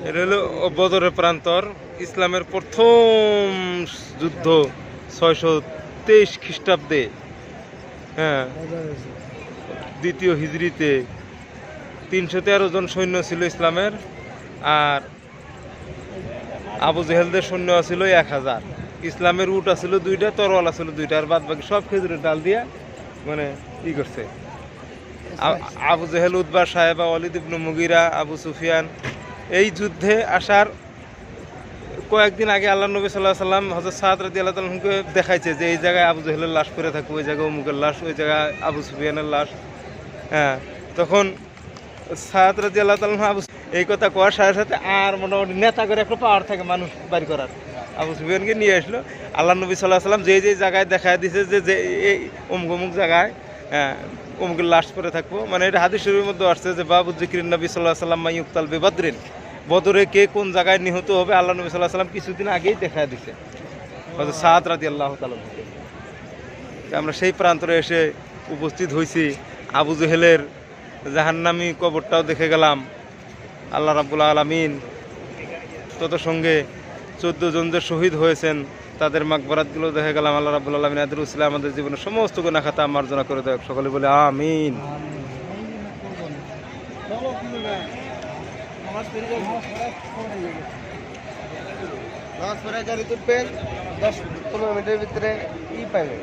এটা হলো বদরের প্রান্তর। ইসলামের প্রথম যুদ্ধ 623 খ্রিস্টাব্দে, হ্যাঁ, দ্বিতীয় হিজরিতে 313 জন সৈন্য ছিল ইসলামের, আর আবু জেহেলদের সৈন্য ছিল 1000। ইসলামের উট আছিল 2টা, তরোয়াল আছিল 2টা, আর বাদ বাকি সব খেজুরের ডাল দিয়া মানে ই করছে। আবু জেহেল, উতবা, সাহেবা, ওয়ালিদ ইবনে মুগিরা, আবু সুফিয়ান এই যুদ্ধে আসার কয়েকদিন আগে আল্লাহ নবী সাল্লাল্লাহু আলাইহি সাল্লাম হযরত সাদ রাদিয়াল্লাহু তাআলাকে দেখাইছে যে এই জায়গায় আবু জেহেলের লাশ পড়ে থাকবে, ওই জায়গায় অমুকের লাশ, ওই জায়গায় আবু সুফিয়ানের লাশ। হ্যাঁ, তখন সাদ রাদিয়াল্লাহু তাআলা এই কথা কোয়ার সাথে সাথে আর মোটামুটি নেতা করে একটা পাওয়ার থাকে মানুষ বাড়ি করার। আবু সুফিয়ানকে নিয়ে আসলো। আল্লাহ নবী সাল্লাল্লাহু আলাইহি সাল্লাম যে জায়গায় দেখায় দিছে যে এই অমুক অমুক জায়গায় অমুকের লাশ পরে থাকবো, মানে এটা হাদিস শরীফের মধ্যে আসছে যে বাবু যিকরিন নবী সাল্লাল্লাহু আলাইহি সাল্লাম মাইয়ুক্তাল বিবদরিন, বদরে কে কোন জায়গায় নিহত হবে আল্লাহ নবী সাল্লাল্লাহু আলাইহি সাল্লাম কিছুদিন আগেই দেখায় দিছে হযরত সাদ রাদিয়াল্লাহু তাআলা। আমরা সেই প্রান্তরে এসে উপস্থিত হয়েছি। আবু জেহেলের জাহান্নামী কবরটাও দেখে গেলাম। আল্লাহ রাব্বুল আলামিন তত সঙ্গে 14 জন যে শহীদ হয়েছেন তাদের মাগফিরাতগুলো দেখে গেলাম। আল্লাহ রাব্বুল আলামিন এদের উসিলা আমাদের জীবনে সমস্ত গুনাহ খাতা মার্জনা করে দেয়। সকলে বলে আমিন। নামাজ পড়ে গাড়ি তুলবেন, 10-15 মিনিটের ভিতরে ই পাইবেন।